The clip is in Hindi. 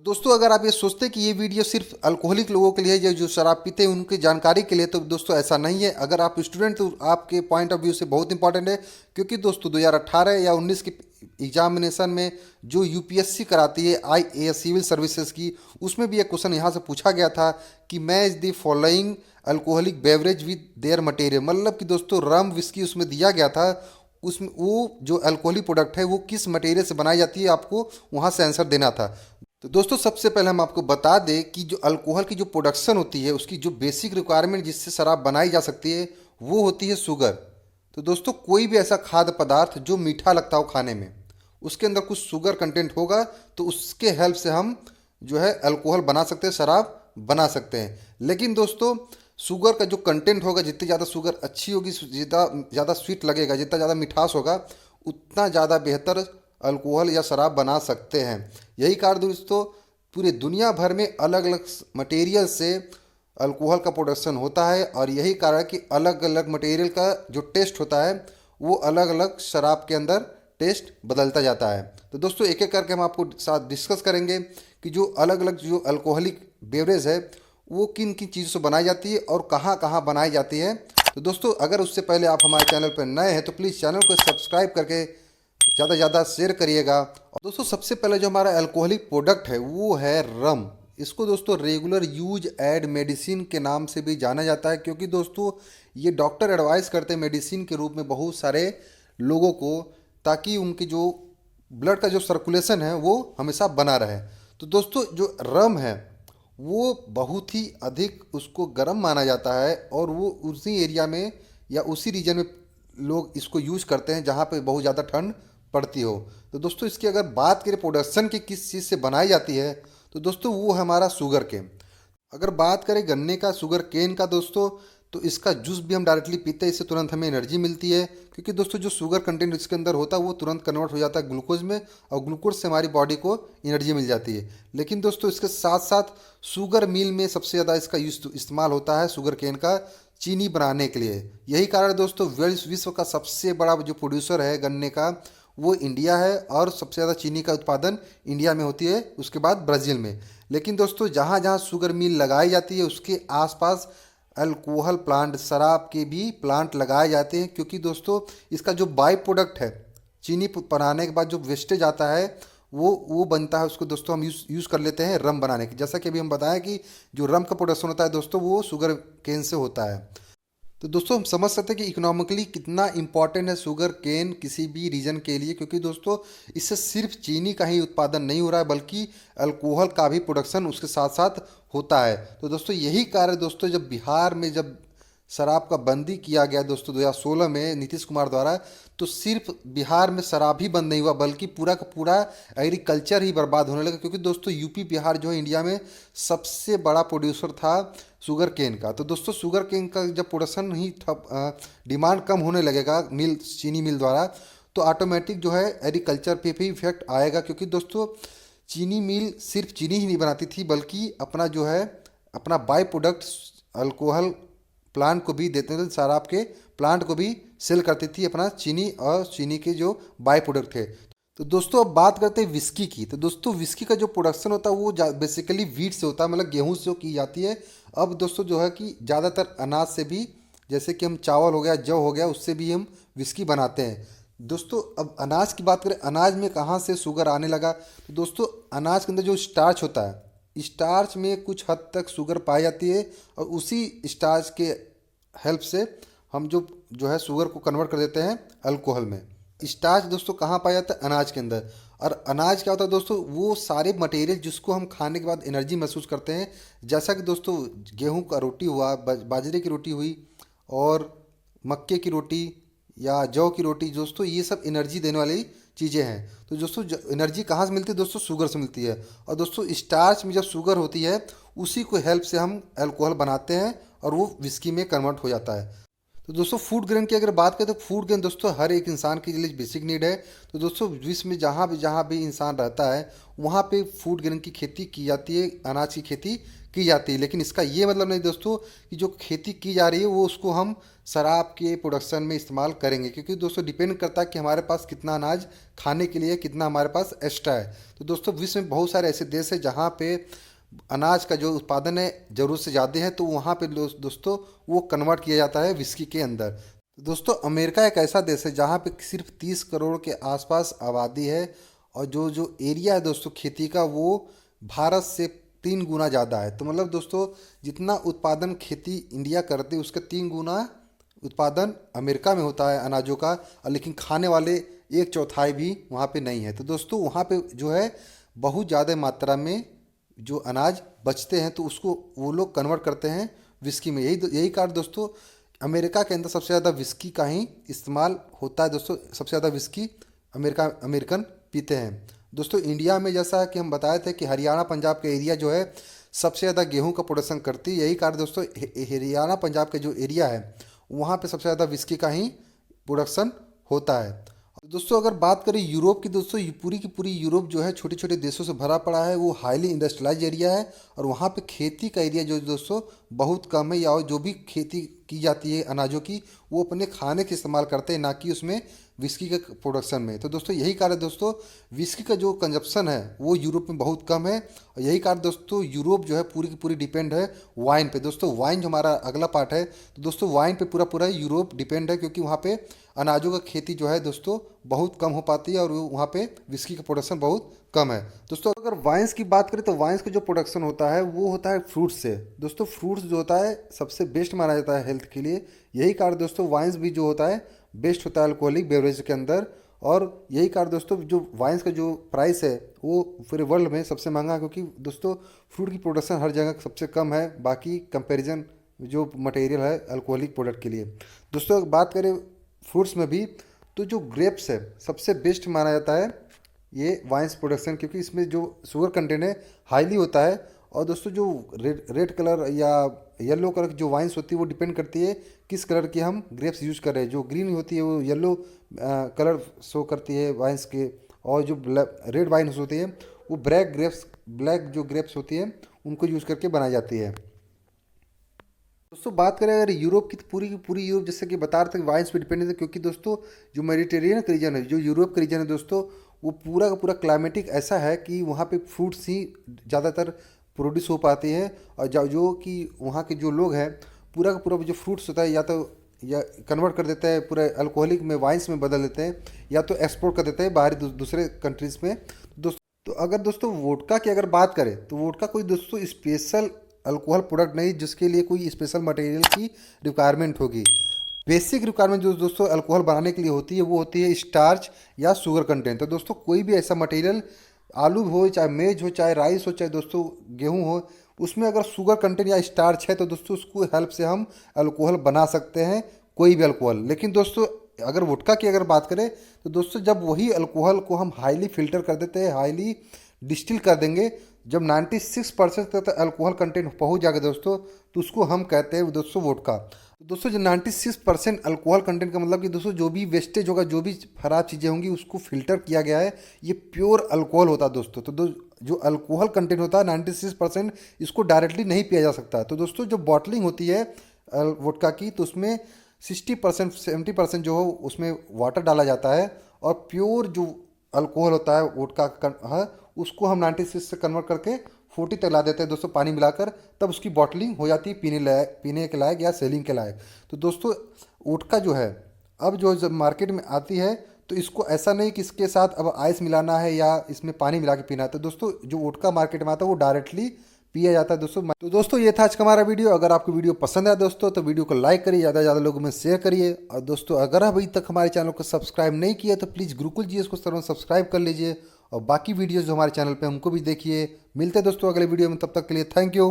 दोस्तों अगर आप ये सोचते हैं कि ये वीडियो सिर्फ अल्कोहलिक लोगों के लिए है या जो शराब पीते हैं उनकी जानकारी के लिए, तो दोस्तों ऐसा नहीं है। अगर आप स्टूडेंट तो आपके पॉइंट ऑफ व्यू से बहुत इंपॉर्टेंट है, क्योंकि दोस्तों 2018 या 19 के एग्जामिनेशन में जो यूपीएससी कराती है आईएएस सिविल सर्विसेज की, उसमें भी एक क्वेश्चन यहाँ से पूछा गया था कि match the following alcoholic beverage with their material. मतलब कि दोस्तों रम विस्की उसमें दिया गया था, उसमें वो जो अल्कोहलिक प्रोडक्ट है वो किस मटेरियल से बनाई जाती है, आपको वहाँ से आंसर देना था। तो दोस्तों सबसे पहले हम आपको बता दें कि जो अल्कोहल की जो प्रोडक्शन होती है उसकी जो बेसिक रिक्वायरमेंट जिससे शराब बनाई जा सकती है वो होती है शुगर। तो दोस्तों कोई भी ऐसा खाद्य पदार्थ जो मीठा लगता हो खाने में, उसके अंदर कुछ शुगर कंटेंट होगा, तो उसके हेल्प से हम जो है अल्कोहल बना सकते हैं, शराब बना सकते हैं। लेकिन दोस्तों शुगर का जो कंटेंट होगा, जितनी ज़्यादा शुगर अच्छी होगी, जितना ज़्यादा स्वीट लगेगा, जितना ज़्यादा मिठास होगा, उतना ज़्यादा बेहतर अल्कोहल या शराब बना सकते हैं। यही कारण दोस्तों पूरे दुनिया भर में अलग अलग मटेरियल से अल्कोहल का प्रोडक्शन होता है, और यही कारण है कि अलग अलग मटेरियल का जो टेस्ट होता है वो अलग अलग शराब के अंदर टेस्ट बदलता जाता है। तो दोस्तों एक एक करके हम आपको साथ डिस्कस करेंगे कि जो अलग अलग जो अल्कोहलिक बेवरेज है वो किन किन चीज़ों से बनाई जाती है और कहाँ कहाँ बनाई जाती है। तो दोस्तों अगर उससे पहले आप हमारे चैनल पर नए हैं तो प्लीज़ चैनल को सब्सक्राइब करके ज़्यादा से ज़्यादा शेयर करिएगा। और दोस्तों सबसे पहले जो हमारा अल्कोहलिक प्रोडक्ट है वो है रम। इसको दोस्तों रेगुलर यूज एड मेडिसिन के नाम से भी जाना जाता है, क्योंकि दोस्तों ये डॉक्टर एडवाइस करते हैं मेडिसिन के रूप में बहुत सारे लोगों को, ताकि उनकी जो ब्लड का जो सर्कुलेशन है वो हमेशा बना रहे। तो दोस्तों जो रम है वो बहुत ही अधिक उसको गर्म माना जाता है, और वो उसी एरिया में या उसी रीजन में लोग इसको यूज करते हैं जहाँ पे बहुत ज़्यादा ठंड पड़ती हो। तो दोस्तों इसकी अगर बात करें प्रोडक्शन की किस चीज़ से बनाई जाती है, तो दोस्तों वो है हमारा शुगर केन। अगर बात करें गन्ने का शुगर केन का दोस्तों, तो इसका जूस भी हम डायरेक्टली पीते हैं, इससे तुरंत हमें एनर्जी मिलती है, क्योंकि दोस्तों जो शुगर कंटेंट इसके अंदर होता है वो तुरंत कन्वर्ट हो जाता है ग्लूकोज में, और ग्लूकोज से हमारी बॉडी को एनर्जी मिल जाती है। लेकिन दोस्तों इसके साथ साथ शुगर मिल में सबसे ज़्यादा इसका इस्तेमाल होता है शुगर केन का चीनी बनाने के लिए। यही कारण दोस्तों विश्व का सबसे बड़ा जो प्रोड्यूसर है गन्ने का वो इंडिया है, और सबसे ज़्यादा चीनी का उत्पादन इंडिया में होती है, उसके बाद ब्राज़ील में। लेकिन दोस्तों जहाँ जहाँ शुगर मिल लगाई जाती है उसके आसपास अल्कोहल प्लांट, शराब के भी प्लांट लगाए जाते हैं, क्योंकि दोस्तों इसका जो बाई प्रोडक्ट है चीनी बनाने के बाद जो वेस्टेज आता है वो बनता है, उसको दोस्तों हम यूज़ कर लेते हैं रम बनाने की। जैसा कि अभी हम बताएं कि जो रम का प्रोडक्शन होता है दोस्तों वो शुगर केन से होता है। तो दोस्तों हम समझ सकते हैं कि इकोनॉमिकली कितना इंपॉर्टेंट है शुगर केन किसी भी रीजन के लिए, क्योंकि दोस्तों इससे सिर्फ चीनी का ही उत्पादन नहीं हो रहा है बल्कि अल्कोहल का भी प्रोडक्शन उसके साथ साथ होता है। तो दोस्तों यही कारण है दोस्तों जब बिहार में जब शराब का बंदी किया गया दोस्तों 2016 में नीतीश कुमार द्वारा, तो सिर्फ बिहार में शराब ही बंद नहीं हुआ बल्कि पूरा का पूरा एग्रीकल्चर ही बर्बाद होने लगा, क्योंकि दोस्तों यूपी बिहार जो है इंडिया में सबसे बड़ा प्रोड्यूसर था शुगर केन का। तो दोस्तों शुगर केन का जब प्रोडक्शन ही डिमांड कम होने लगेगा मिल चीनी मिल द्वारा, तो ऑटोमेटिक जो है एग्रीकल्चर पे भी इफेक्ट आएगा, क्योंकि दोस्तों चीनी मिल सिर्फ चीनी ही नहीं बनाती थी बल्कि अपना जो है अपना बाई प्रोडक्ट अल्कोहल प्लांट को भी देते थे, शराब के प्लांट को भी सेल करती थी अपना चीनी, और चीनी के जो बाई प्रोडक्ट थे। तो दोस्तों अब बात करते हैं विस्की की। तो दोस्तों विस्की का जो प्रोडक्शन होता है वो बेसिकली वीट से होता है, मतलब गेहूं से जो की जाती है। अब दोस्तों जो है कि ज़्यादातर अनाज से भी, जैसे कि हम चावल हो गया, जौ हो गया, उससे भी हम विस्की बनाते हैं। दोस्तों अब अनाज की बात करें, अनाज में कहाँ से शुगर आने लगा, तो दोस्तों अनाज के अंदर जो स्टार्च होता है, स्टार्च में कुछ हद तक शुगर पाई जाती है, और उसी स्टार्च के हेल्प से हम जो जो है शुगर को कन्वर्ट कर देते हैं अल्कोहल में। स्टार्च दोस्तों कहाँ पाया जाता है, अनाज के अंदर। और अनाज क्या होता है दोस्तों, वो सारे मटेरियल जिसको हम खाने के बाद एनर्जी महसूस करते हैं, जैसा कि दोस्तों गेहूं का रोटी हुआ, बाजरे की रोटी हुई, और मक्के की रोटी या जौ की रोटी, दोस्तों ये सब एनर्जी देने वाली चीज़ें हैं। तो दोस्तों एनर्जी कहाँ से मिलती है दोस्तों, शुगर से मिलती है। और दोस्तों स्टार्च में जब शुगर होती है उसी को हेल्प से हम अल्कोहल बनाते हैं और वो विस्की में कन्वर्ट हो जाता है। तो दोस्तों फूड ग्रेन की अगर बात करें तो फूड ग्रेन दोस्तों हर एक इंसान के लिए बेसिक नीड है। तो दोस्तों विश्व में जहाँ भी इंसान रहता है वहाँ पे फूड ग्रेन की खेती की जाती है, अनाज की खेती की जाती है। लेकिन इसका ये मतलब नहीं दोस्तों कि जो खेती की जा रही है वो उसको हम शराब के प्रोडक्शन में इस्तेमाल करेंगे, क्योंकि दोस्तों डिपेंड करता है कि हमारे पास कितना अनाज खाने के लिए कितना हमारे पास एक्स्ट्रा है। तो दोस्तों विश्व में बहुत सारे ऐसे देश हैं जहाँ पे अनाज का जो उत्पादन है ज़रूरत से ज़्यादा है, तो वहाँ पे दोस्तों वो कन्वर्ट किया जाता है विस्की के अंदर। तो दोस्तों अमेरिका एक ऐसा देश है जहाँ पे सिर्फ 30 करोड़ के आसपास आबादी है, और जो जो एरिया है दोस्तों खेती का वो भारत से 3 गुना ज़्यादा है। तो मतलब दोस्तों जितना उत्पादन खेती इंडिया करती है उसके 3 गुना उत्पादन अमेरिका में होता है अनाजों का, और लेकिन खाने वाले 1/4 भी वहाँ पे नहीं है। तो दोस्तों वहाँ पे जो है बहुत ज़्यादा मात्रा में जो अनाज बचते हैं तो उसको वो लोग कन्वर्ट करते हैं विस्की में। यही कारण दोस्तों अमेरिका के अंदर सबसे ज़्यादा विस्की का ही इस्तेमाल होता है। दोस्तों सबसे ज़्यादा विस्की अमेरिकन पीते हैं। दोस्तों इंडिया में जैसा कि हम बताए थे कि हरियाणा पंजाब का एरिया जो है सबसे ज़्यादा गेहूं का प्रोडक्शन करती है। यही कारण दोस्तों हरियाणा पंजाब का जो एरिया है वहाँ पे सबसे ज़्यादा विस्की का ही प्रोडक्शन होता है। दोस्तों अगर बात करें यूरोप की, दोस्तों ये पूरी की पूरी यूरोप जो है छोटे छोटे देशों से भरा पड़ा है, वो हाईली इंडस्ट्रियलाइज एरिया है, और वहाँ पे खेती का एरिया जो दोस्तों बहुत कम है, या और जो भी खेती की जाती है अनाजों की वो अपने खाने के इस्तेमाल करते हैं, ना कि उसमें विस्की के प्रोडक्शन में। तो दोस्तों यही कारण है दोस्तों विस्की का जो कंजप्शन है वो यूरोप में बहुत कम है, और यही कारण दोस्तों यूरोप जो है पूरी की पूरी डिपेंड है वाइन पे। दोस्तों वाइन जो हमारा अगला पार्ट है, तो दोस्तों वाइन पे पूरा पूरा यूरोप डिपेंड है, क्योंकि वहाँ पे अनाजों का खेती जो है दोस्तों बहुत कम हो पाती है, और वहाँ पे विस्की का प्रोडक्शन बहुत कम है। दोस्तों अगर वाइन्स की बात करें तो वाइन्स का जो प्रोडक्शन होता है वो होता है फ्रूट्स से। दोस्तों फ्रूट्स जो होता है सबसे बेस्ट माना जाता है हेल्थ के लिए। यही कारण दोस्तों वाइन्स भी जो होता है बेस्ट होता है अल्कोहलिक बेवरेज के अंदर। और यही कारण दोस्तों जो वाइन्स का जो प्राइस है वो पूरे वर्ल्ड में सबसे महंगा है, क्योंकि दोस्तों फ्रूट की प्रोडक्शन हर जगह सबसे कम है बाकी कंपैरिजन जो मटेरियल है अल्कोहलिक प्रोडक्ट के लिए। दोस्तों अगर बात करें फ्रूट्स में भी तो जो ग्रेप्स है सबसे बेस्ट माना जाता है ये वाइन्स प्रोडक्शन, क्योंकि इसमें जो शुगर कंटेंट है हाईली होता है। और दोस्तों जो रेड कलर या येलो कलर की जो वाइन्स होती है वो डिपेंड करती है किस कलर की हम ग्रेप्स यूज़ कर रहे हैं। जो ग्रीन होती है वो येलो कलर शो करती है वाइन्स के, और जो रेड वाइन्स होती है वो ब्लैक जो ग्रेप्स होती है उनको यूज़ करके बनाई जाती है। दोस्तों बात करें अगर यूरोप की, तो पूरी की पूरी यूरोप जैसे कि बता रहे थे वाइन्स पे डिपेंडेंट है, क्योंकि दोस्तों जो मेडिटेरियन का रीजन है, जो यूरोप का रीजन है दोस्तों, वो पूरा का पूरा क्लाइमेटिक ऐसा है कि वहाँ पे फ्रूट्स ही ज़्यादातर प्रोड्यूस हो पाती है। और जो कि वहाँ के जो लोग हैं पूरा का पूरा जो फ्रूट्स होता है या कन्वर्ट कर देते हैं पूरे अल्कोहलिक में वाइन्स में बदल देते हैं, या तो एक्सपोर्ट कर देते हैं बाहरी दूसरे कंट्रीज़ में। तो अगर दोस्तों वोडका की अगर बात करें तो वोडका कोई दोस्तों स्पेशल अल्कोहल प्रोडक्ट नहीं जिसके लिए कोई स्पेशल मटेरियल की रिक्वायरमेंट होगी। बेसिक रिक्वायरमेंट जो दोस्तों अल्कोहल बनाने के लिए होती है वो होती है स्टार्च या शुगर कंटेंट। तो दोस्तों कोई भी ऐसा मटेरियल, आलू हो चाहे मेज हो चाहे राइस हो चाहे दोस्तों गेहूं हो, उसमें अगर शुगर कंटेंट या स्टार्च है तो दोस्तों उसको हेल्प से हम अल्कोहल बना सकते हैं, कोई भी अल्कोहल। लेकिन दोस्तों अगर वोडका की अगर बात करें तो दोस्तों जब वही अल्कोहल को हम हाईली फिल्टर कर देते हैं, हाईली डिस्टिल कर देंगे, जब 96% तक अल्कोहल कंटेंट पहुंच जाएगा दोस्तों तो उसको हम कहते हैं दोस्तों वोडका। तो दोस्तों जो 96% अल्कोहल कंटेंट का मतलब कि दोस्तों जो भी वेस्टेज होगा, जो भी खराब चीज़ें होंगी उसको फिल्टर किया गया है, ये प्योर अल्कोहल होता है दोस्तों। तो जो अल्कोहल कंटेंट होता है 96% इसको डायरेक्टली नहीं पिया जा सकता। तो दोस्तों जो बॉटलिंग होती है वोडका की तो उसमें 60% 70% जो हो उसमें वाटर डाला जाता है, और प्योर जो अल्कोहल होता है वोडका है उसको हम 96 से कन्वर्ट करके 40 तक ला देते हैं दोस्तों पानी मिलाकर, तब उसकी बॉटलिंग हो जाती है पीने के लायक या सेलिंग के लायक। तो दोस्तों वोडका जो है अब जो जब मार्केट में आती है तो इसको ऐसा नहीं कि इसके साथ अब आइस मिलाना है या इसमें पानी मिला के पीना है। तो दोस्तों जो वोडका मार्केट में आता है वो डायरेक्टली पिया जाता है दोस्तों। तो दोस्तों ये था आज का हमारा वीडियो। अगर आपको वीडियो पसंद आया दोस्तों तो वीडियो को लाइक करिए, ज़्यादा से ज़्यादा लोगों में शेयर करिए। और दोस्तों अगर अभी तक हमारे चैनल को सब्सक्राइब नहीं किया तो प्लीज़ गुरुकुल जी इसको सब्सक्राइब कर लीजिए, और बाकी वीडियोस जो हमारे चैनल पे उनको भी देखिए। मिलते हैं दोस्तों अगले वीडियो में, तब तक के लिए थैंक यू।